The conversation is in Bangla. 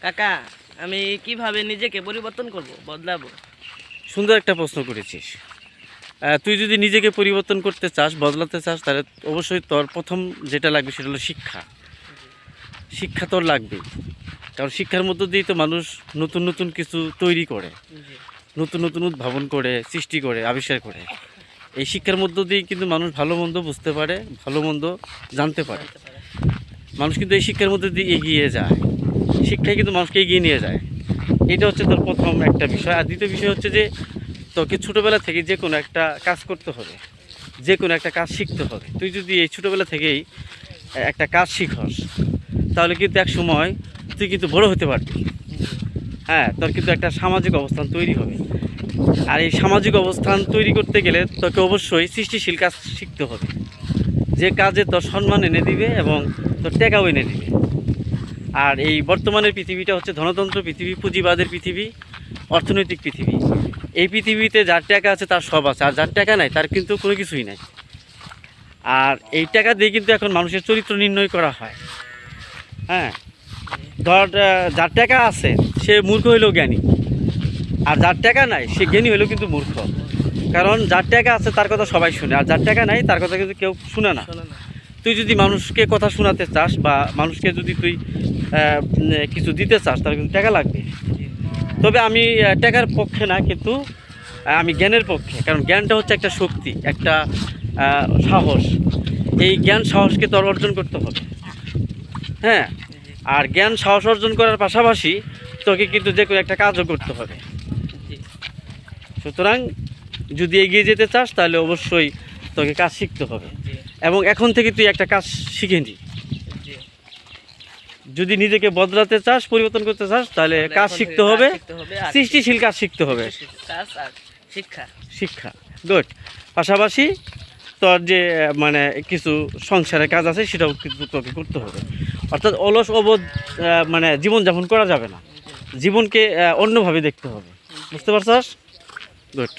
কাকা, আমি কিভাবে নিজেকে পরিবর্তন করব, বদলাবো? সুন্দর একটা প্রশ্ন করেছিস। তুই যদি নিজেকে পরিবর্তন করতে চাস, বদলাতে চাস, তাহলে অবশ্যই তোর প্রথম যেটা লাগবে সেটা হলো শিক্ষা। শিক্ষা তোর লাগবেই, কারণ শিক্ষার মধ্য দিয়েই তো মানুষ নতুন নতুন কিছু তৈরি করে, জি। নতুন নতুন উদ্ভাবন করে, সৃষ্টি করে, আবিষ্কার করে। এই শিক্ষার মধ্য দিয়েই কিন্তু মানুষ ভালো মন্দ বুঝতে পারে, ভালো মন্দ জানতে পারে। জানতে পারে। মানুষ কিন্তু এই শিক্ষার মধ্যে দিয়ে এগিয়ে যায়। শিক্ষাই কিন্তু মানুষকে এগিয়ে নিয়ে যায়। এটা হচ্ছে তোর প্রথম একটা বিষয়। আর দ্বিতীয় বিষয় হচ্ছে যে তোকে ছোটোবেলা থেকে যে কোনো একটা কাজ করতে হবে, যে কোনো একটা কাজ শিখতে হবে। তুই যদি এই ছোটোবেলা থেকেই একটা কাজ শিখস, তাহলে কিন্তু এক সময় তুই কিন্তু বড় হতে পারবি। হ্যাঁ, তোর কিন্তু একটা সামাজিক অবস্থান তৈরি হবে। আর এই সামাজিক অবস্থান তৈরি করতে গেলে তোকে অবশ্যই সৃষ্টিশীল কাজ শিখতে হবে, যে কাজে তোর সম্মান এনে দিবে এবং তোর টেকাও এনে দিবে। আর এই বর্তমানের পৃথিবীটা হচ্ছে ধনতন্ত্র পৃথিবী, পুঁজিবাদের পৃথিবী, অর্থনৈতিক পৃথিবী। এই পৃথিবীতে যার টাকা আছে তার সব আছে, আর যার টাকা নাই তার কিন্তু কোনো কিছুই নাই। আর এই টাকা দিয়ে কিন্তু এখন মানুষের চরিত্র নির্ণয় করা হয়। হ্যাঁ, ধর যার টাকা আছে সে মূর্খ হইলেও জ্ঞানী, আর যার টাকা নাই সে জ্ঞানী হইলেও কিন্তু মূর্খ। কারণ যার টাকা আছে তার কথা সবাই শুনে, আর যার টাকা নাই তার কথা কিন্তু কেউ শুনে না। শোনো না। তুই যদি মানুষকে কথা শোনাতে চাস বা মানুষকে যদি তুই কিছু দিতে চাস, তাহলে কিন্তু টাকা লাগবে। জি। তবে আমি টাকার পক্ষে না, কিন্তু আমি জ্ঞানের পক্ষে। কারণ জ্ঞানটা হচ্ছে একটা শক্তি, একটা সাহস। এই জ্ঞান সাহসকে তোর অর্জন করতে হবে। হ্যাঁ, জি। আর জ্ঞান সাহস অর্জন করার পাশাপাশি তোকে কিন্তু যে কোনো একটা কাজও করতে হবে। জি। সুতরাং যদি এগিয়ে যেতে চাস তাহলে অবশ্যই তোকে কাজ শিখতে হবে, জি। এবং এখন থেকে তুই একটা কাজ শিখে নি। জি। যদি নিজেকে বদলাতে চাস, পরিবর্তন করতে চাস, তাহলে তাহলে কাজ এখন শিখতে থেকে হবে, কাজ শিখতে হবে আর সৃষ্টিশীল কাজ শিখতে হবে। কাজ আর শিক্ষা। শিক্ষা, গুড। পাশাপাশি তোর যে মানে কিছু সংসারের কাজ আছে সেটাও কিন্তু তোকে করতে হবে। অর্থাৎ অলস অবোধ মানে জীবনযাপন করা যাবে না। জীবনকে অন্যভাবে দেখতে হবে। বুঝতে পারছস? গুড।